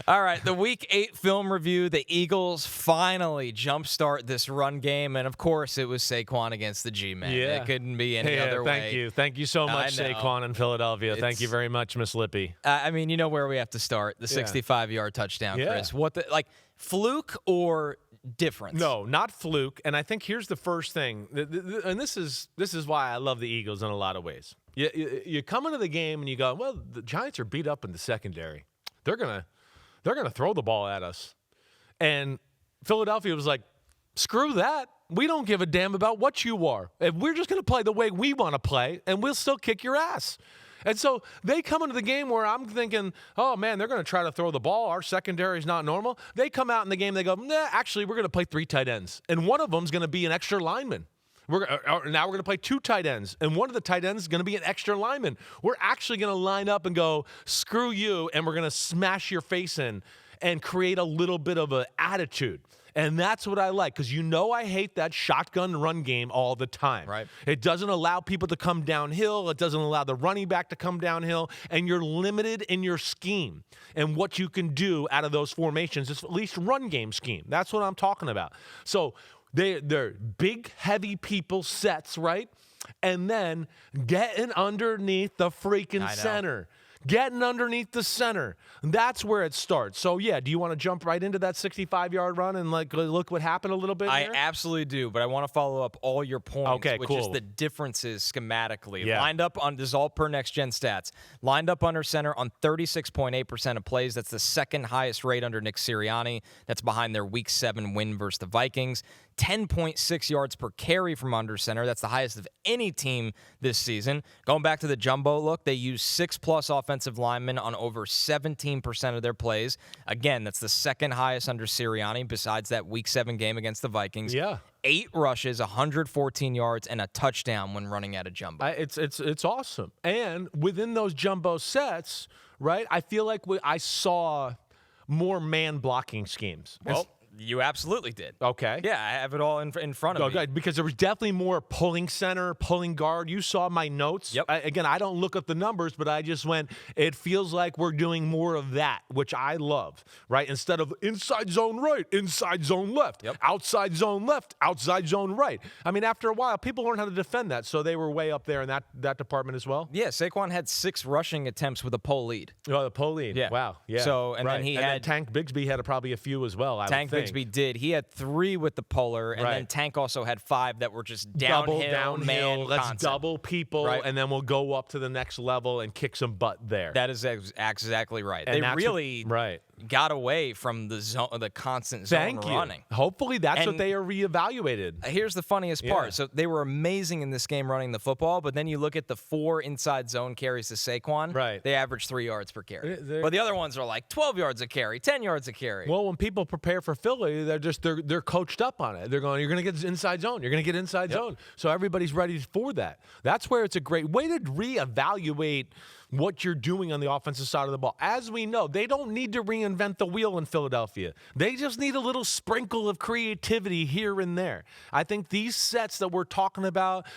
All right, the Week 8 film review. The Eagles finally jumpstart this run game, and of course, it was Saquon against the G-Men. Yeah. It couldn't be any other way. Thank you so much, Saquon in Philadelphia. Thank you very much, Miss Lippy. I mean, you know where we have to start. The 65-yard touchdown, Chris. What fluke or difference? No, not fluke. And I think here's the first thing, and this is why I love the Eagles in a lot of ways. You come into the game and you go, well, the Giants are beat up in the secondary. They're gonna throw the ball at us. And Philadelphia was like, screw that. We don't give a damn about what you are. If we're just going to play the way we want to play, and we'll still kick your ass. And so they come into the game where I'm thinking, oh, man, they're going to try to throw the ball. Our secondary is not normal. They come out in the game, they go, nah, actually, we're going to play 3 tight ends. And one of them is going to be an extra lineman. Now we're going to play 2 tight ends, and one of the tight ends is going to be an extra lineman. We're actually going to line up and go, screw you, and we're going to smash your face in and create a little bit of an attitude. And that's what I like, because I hate that shotgun run game all the time. Right. It doesn't allow people to come downhill. It doesn't allow the running back to come downhill, and you're limited in your scheme and what you can do out of those formations. It's at least run game scheme. That's what I'm talking about. So they're big, heavy people sets, right? And then getting underneath the freaking center. Getting underneath the center. That's where it starts. So, yeah, do you want to jump right into that 65-yard run and look what happened a little bit I here? absolutely do, but I want to follow up all your points, which is the differences schematically. Yeah. Lined up on, this is all per next-gen stats, lined up under center on 36.8% of plays. That's the second highest rate under Nick Sirianni. That's behind their Week 7 win versus the Vikings. 10.6 yards per carry from under center. That's the highest of any team this season. Going back to the jumbo look, they use 6+ offensive linemen on over 17% of their plays. Again, that's the second highest under Sirianni besides that Week 7 game against the Vikings. Yeah. 8 rushes, 114 yards, and a touchdown when running at a jumbo. It's awesome. And within those jumbo sets, right, I feel like I saw more man blocking schemes. Well, you absolutely did. Okay. Yeah, I have it all in front of me. Good, because there was definitely more pulling center, pulling guard. You saw my notes. Yep. Again, I don't look at the numbers, but I just went, it feels like we're doing more of that, which I love, right? Instead of inside zone right, inside zone left, outside zone left, outside zone right. I mean, after a while, people learn how to defend that, so they were way up there in that department as well. Yeah, Saquon had 6 rushing attempts with a pole lead. Oh, the pole lead. Yeah. Wow. Yeah. So, and then Tank Bigsby had probably a few as well, Tank Bigsby did. He had 3 with the polar, and then Tank also had 5 that were just downhill, man. Let's concept. double people, and then we'll go up to the next level and kick some butt there. That is exactly right. And they really got away from the constant zone running. Hopefully that's what they are reevaluated. Here's the funniest part. So they were amazing in this game running the football, but then you look at the 4 inside zone carries to Saquon. Right. They average 3 yards per carry. But the other ones are like 12 yards a carry, 10 yards a carry. Well, when people prepare for Philly, they're coached up on it. They're going, you're going to get inside zone. You're going to get inside zone. So everybody's ready for that. That's where it's a great way to reevaluate what you're doing on the offensive side of the ball. As we know, they don't need to reinvent the wheel in Philadelphia. They just need a little sprinkle of creativity here and there. I think these sets that we're talking about,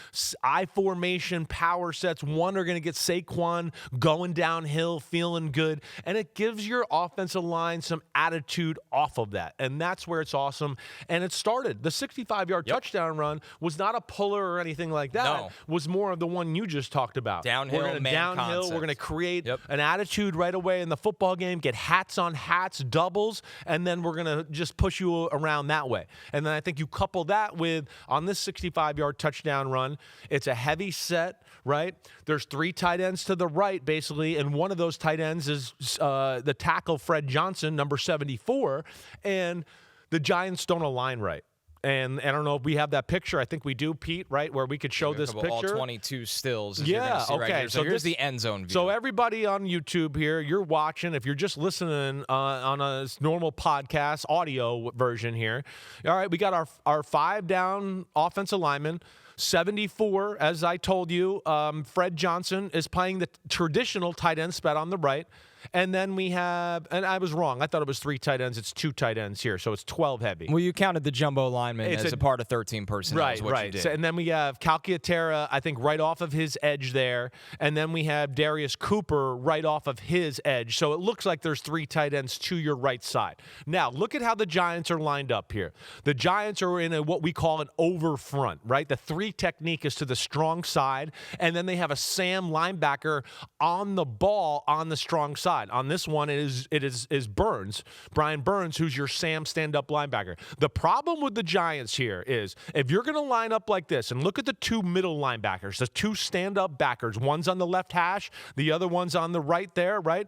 I formation, power sets, one are going to get Saquon going downhill, feeling good, and it gives your offensive line some attitude off of that. And that's where it's awesome. And it started. The 65-yard touchdown run was not a puller or anything like that. No. Was more of the one you just talked about. Downhill, We're going to create an attitude right away in the football game, get hats on hats, doubles, and then we're going to just push you around that way. And then I think you couple that with, on this 65-yard touchdown run, it's a heavy set, right? There's 3 tight ends to the right, basically, and one of those tight ends is the tackle, Fred Johnson, number 74, and the Giants don't align right. And I don't know if we have that picture. I think we do, Pete, right, where we could show this picture. All 22 stills. Yeah, okay. Right here. So here's the end zone view. So everybody on YouTube here, you're watching. If you're just listening on a normal podcast, audio version here. All right, we got our 5 down offensive linemen. 74, as I told you, Fred Johnson is playing the traditional tight end spot on the right. And then we have, and I was wrong. I thought it was 3 tight ends. It's 2 tight ends here, so it's 12 heavy. Well, you counted the jumbo lineman as a part of 13 personnel. Right, is what right. You did. So, and then we have Calcaterra, I think, right off of his edge there. And then we have Darius Cooper right off of his edge. So it looks like there's 3 tight ends to your right side. Now, look at how the Giants are lined up here. The Giants are in what we call an over front, right? The 3 technique is to the strong side, and then they have a Sam linebacker on the ball on the strong side. On this one, it is Burns, Brian Burns, who's your Sam stand-up linebacker. The problem with the Giants here is if you're going to line up like this, and look at the 2 middle linebackers, the 2 stand-up backers, one's on the left hash, the other one's on the right there, right?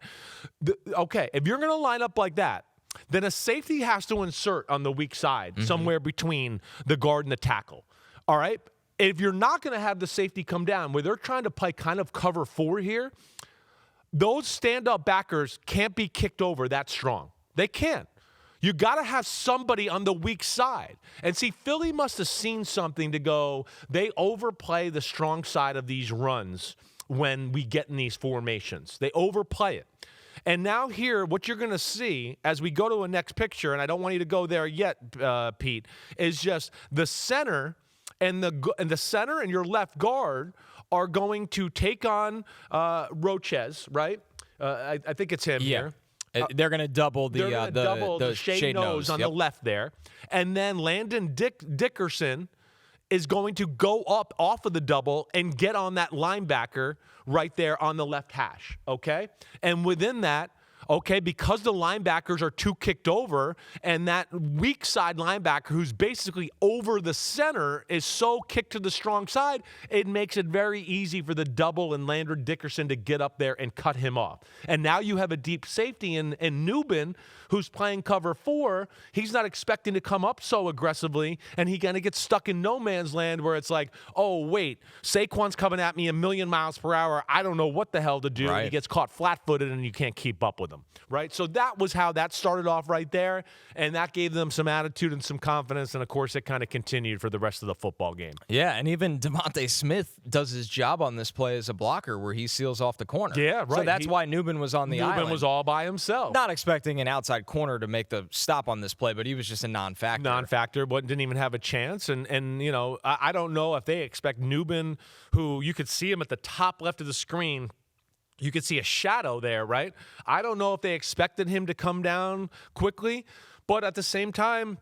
Okay, if you're going to line up like that, then a safety has to insert on the weak side, somewhere between the guard and the tackle. All right? If you're not going to have the safety come down, where they're trying to play kind of cover 4 here, those stand-up backers can't be kicked over that strong. They can't. You got to have somebody on the weak side. And see, Philly must have seen something to go, they overplay the strong side of these runs when we get in these formations. They overplay it. And now here, what you're going to see as we go to a next picture, and I don't want you to go there yet, Pete, is just the center and the center and your left guard are going to take on Roches, right? I think it's him here. They're going to double the shade nose on the left there. And then Landon Dickerson is going to go up off of the double and get on that linebacker right there on the left hash, okay? And within that, okay, because the linebackers are 2 kicked over and that weak side linebacker who's basically over the center is so kicked to the strong side, it makes it very easy for the double and Landon Dickerson to get up there and cut him off. And now you have a deep safety in Nubin who's playing cover 4. He's not expecting to come up so aggressively, and he kind of gets stuck in no man's land where it's like, oh, wait, Saquon's coming at me a million miles per hour. I don't know what the hell to do. Right. He gets caught flat-footed, and you can't keep up with him. Right? So that was how that started off right there, and that gave them some attitude and some confidence, and, of course, it kind of continued for the rest of the football game. Yeah, and even Devontae Smith does his job on this play as a blocker where he seals off the corner. Yeah, right. So that's why Nubin was on the island. Nubin was all by himself. Not expecting an outside corner to make the stop on this play, but he was just a non-factor. But didn't even have a chance. And you know, I don't know if they expect Nubin, who you could see him at the top left of the screen. You could see a shadow there, right? I don't know if they expected him to come down quickly, but at the same time,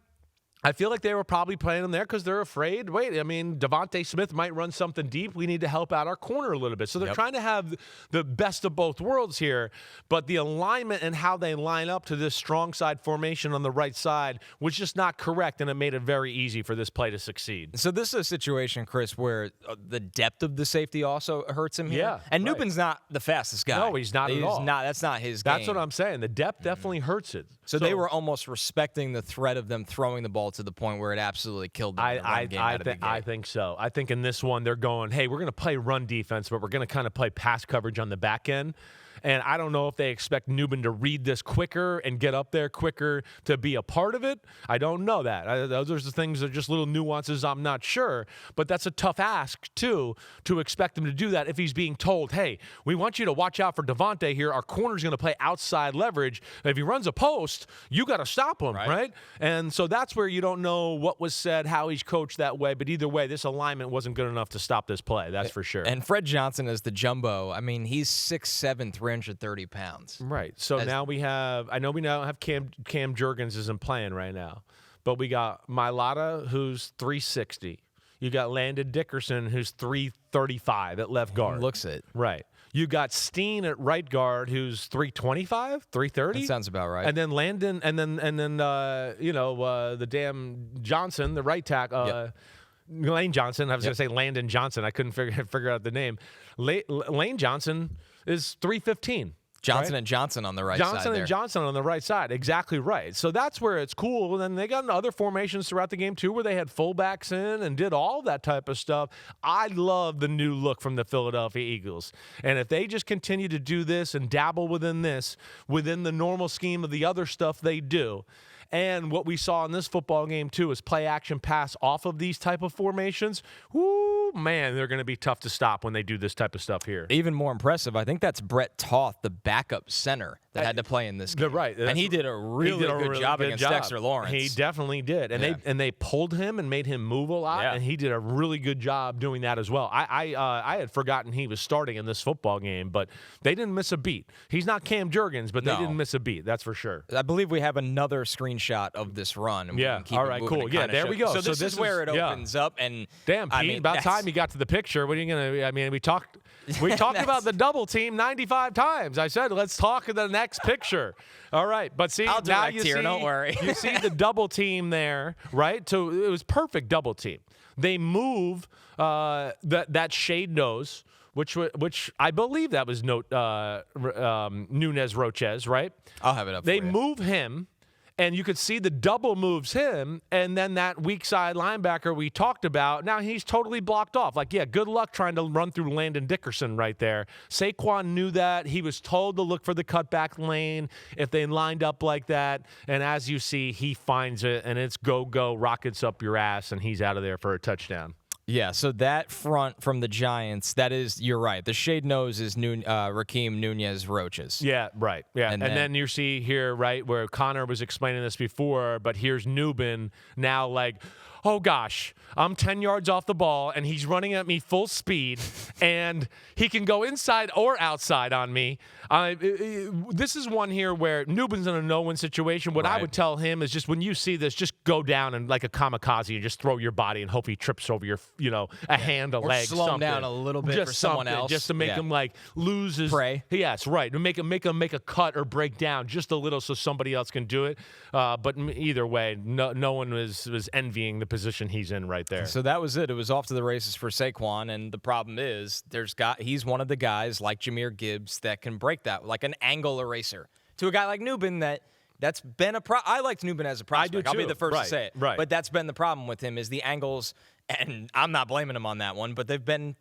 I feel like they were probably playing him there because they're afraid. Wait, I mean, Devontae Smith might run something deep. We need to help out our corner a little bit. So they're trying to have the best of both worlds here, but the alignment and how they line up to this strong side formation on the right side was just not correct, and it made it very easy for this play to succeed. So this is a situation, Chris, where the depth of the safety also hurts him here. Yeah, and Nubin's not the fastest guy. No, he's not at all. That's not his game. That's what I'm saying. The depth definitely hurts it. So they were almost respecting the threat of them throwing the ball to the point where it absolutely killed them. I think so. I think in this one they're going, hey, we're going to play run defense, but we're going to kind of play pass coverage on the back end. And I don't know if they expect Nubin to read this quicker and get up there quicker to be a part of it. I don't know that. Those are the things that are just little nuances I'm not sure. But that's a tough ask, too, to expect him to do that if he's being told, hey, we want you to watch out for Devontae here. Our corner's going to play outside leverage. If he runs a post, you got to stop him, right? And so that's where you don't know what was said, how he's coached that way. But either way, this alignment wasn't good enough to stop this play. That's for sure. And Fred Johnson as the jumbo, I mean, he's 6'7", 330 pounds. Right. So now we have, I know we now have Cam Jurgens isn't playing right now, but we got Mailata, who's 360. You got Landon Dickerson, who's 335 at left guard. Looks it. Right. You got Steen at right guard, who's 325, 330. That sounds about right. And then Landon, and then the damn Johnson, the right tackle. Lane Johnson. I was going to say Landon Johnson. I couldn't figure out the name. Lane Johnson is 315. Johnson and Johnson on the right side. Johnson and Johnson on the right side. Exactly right. So that's where it's cool. And then they got into other formations throughout the game, too, where they had fullbacks in and did all that type of stuff. I love the new look from the Philadelphia Eagles. And if they just continue to do this and dabble within the normal scheme of the other stuff they do, and what we saw in this football game, too, is play action pass off of these type of formations. Woo, man, they're going to be tough to stop when they do this type of stuff here. Even more impressive, I think that's Brett Toth, the backup center that had to play in this game. Right. And he did a really good job against Dexter Lawrence. He definitely did. And they pulled him and made him move a lot, and he did a really good job doing that as well. I had forgotten he was starting in this football game, but they didn't miss a beat. He's not Cam Jurgens, but they didn't miss a beat. That's for sure. I believe we have another screenshot of this run. And we can keep all right, cool. Yeah, there we go. So this is where it opens up. And damn, Pete, about time you got to the picture. What are you going to – I mean, we talked about the double team 95 times. I said, let's talk of the next picture. All right, but see, now you see, don't worry. You see the double team there, right? So it was perfect double team. They move that shade nose, which I believe that was Nunez Roches, right? I'll have it up. They for you. move him. And you could see the double moves him, and then that weak side linebacker we talked about, now he's totally blocked off. Like, yeah, good luck trying to run through Landon Dickerson right there. Saquon knew that. He was told to look for the cutback lane if they lined up like that. And as you see, he finds it, and it's go, rockets up your ass, and he's out of there for a touchdown. Yeah, so that front from the Giants, that is, you're right. The shade nose is Raheem Nunez Roches. Yeah, right. Yeah, and then you see here, right, where Connor was explaining this before, but here's Nubin now like, oh gosh, I'm 10 yards off the ball, and he's running at me full speed, and he can go inside or outside on me. This is one here where Nubin's in a no-win situation. What I would tell him is just when you see this, just go down and like a kamikaze and just throw your body and hope he trips over your, a hand, a leg, slow something. Him down a little bit just for someone else. Just to make him like lose his prey. Yes, right. To make him make a cut or break down just a little so somebody else can do it. But either way, no one was envying the position he's in right there. So that was it. It was off to the races for Saquon, and the problem is he's one of the guys like Jahmyr Gibbs that can break that, like an angle eraser. To a guy like Nubin that's been I liked Nubin as a prospect. I do too. I'll be the first to say it. Right. But that's been the problem with him is the angles, and I'm not blaming him on that one, but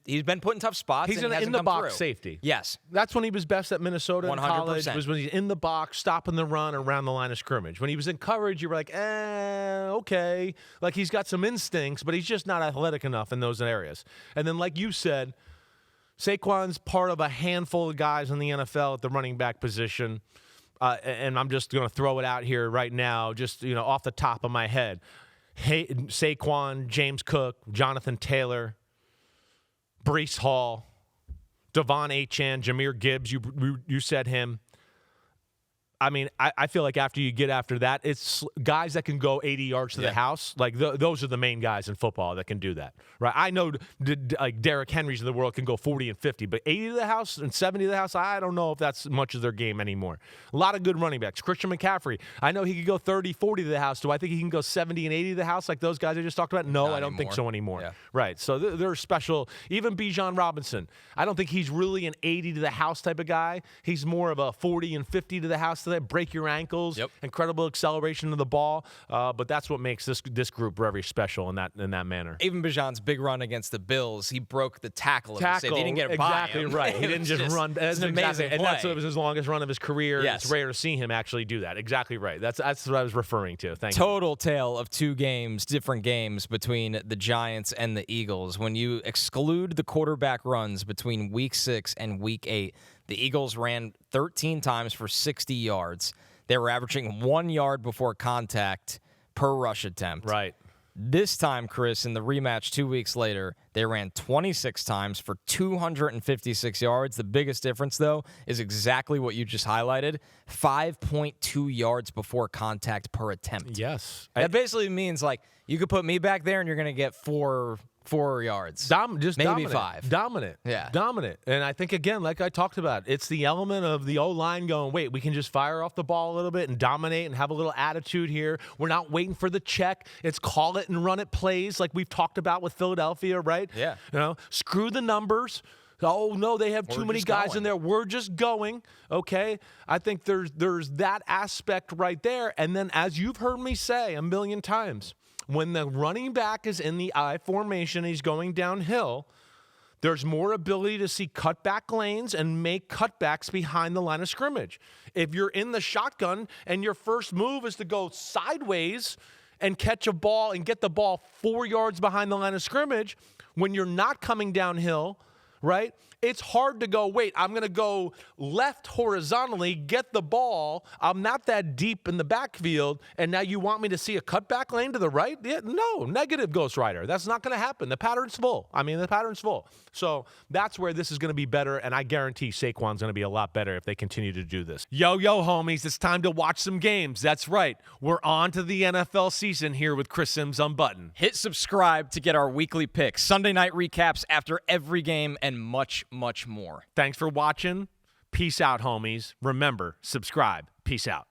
he's been put in tough spots. He's and in the box safety. Yes. That's when he was best at Minnesota 100%. in college, was when he's in the box, stopping the run around the line of scrimmage. When he was in coverage, you were like, okay. Like he's got some instincts, but he's just not athletic enough in those areas. And then like you said, Saquon's part of a handful of guys in the NFL at the running back position. And I'm just going to throw it out here right now, just off the top of my head. Hey, Saquon, James Cook, Jonathan Taylor, Breece Hall, Devon Achane, Jahmyr Gibbs. You said him. I mean, I feel like after you get after that, it's guys that can go 80 yards to the house. Like those are the main guys in football that can do that, right? I know like Derrick Henry's of the world can go 40 and 50, but 80 to the house and 70 to the house, I don't know if that's much of their game anymore. A lot of good running backs. Christian McCaffrey, I know he could go 30, 40 to the house. Do I think he can go 70 and 80 to the house like those guys I just talked about? No, I don't think so anymore. Yeah. Right, so they're special. Even Bijan Robinson, I don't think he's really an 80 to the house type of guy. He's more of a 40 and 50 to the house to that. Break your ankles, incredible acceleration of the ball, but that's what makes this group very special in that manner. Even Bijan's big run against the Bills, he broke the tackle. He didn't get it exactly by him. Right. He didn't just run. That's an amazing play. And that's what was his longest run of his career. Yes. It's rare to see him actually do that. Exactly right. That's what I was referring to. Thank you. Total tale of different games between the Giants and the Eagles. When you exclude the quarterback runs between Week 6 and Week 8, the Eagles ran 13 times for 60 yards. They were averaging 1 yard before contact per rush attempt. Right. This time, Chris, in the rematch 2 weeks later, they ran 26 times for 256 yards. The biggest difference, though, is exactly what you just highlighted, 5.2 yards before contact per attempt. Yes. That basically means, like, you could put me back there and you're going to get four yards. Just maybe dominant. 5. Dominant. Yeah. Dominant. And I think, again, like I talked about, it's the element of the O-line going, wait, we can just fire off the ball a little bit and dominate and have a little attitude here. We're not waiting for the check. It's call it and run it plays like we've talked about with Philadelphia, right? Yeah. Screw the numbers. Oh, no, they have too many guys in there. We're just going, okay? I think there's that aspect right there. And then, as you've heard me say a million times, when the running back is in the I formation, he's going downhill, there's more ability to see cutback lanes and make cutbacks behind the line of scrimmage. If you're in the shotgun and your first move is to go sideways and catch a ball and get the ball 4 yards behind the line of scrimmage when you're not coming downhill, right? It's hard to go, wait, I'm going to go left horizontally, get the ball. I'm not that deep in the backfield, and now you want me to see a cutback lane to the right? Yeah, no, negative, Ghost Rider. That's not going to happen. The pattern's full. The pattern's full. So that's where this is going to be better, and I guarantee Saquon's going to be a lot better if they continue to do this. Yo, homies, it's time to watch some games. That's right. We're on to the NFL season here with Chris Simms Unbuttoned. Hit subscribe to get our weekly picks, Sunday night recaps after every game, and much more. Thanks for watching. Peace out, homies. Remember, subscribe. Peace out.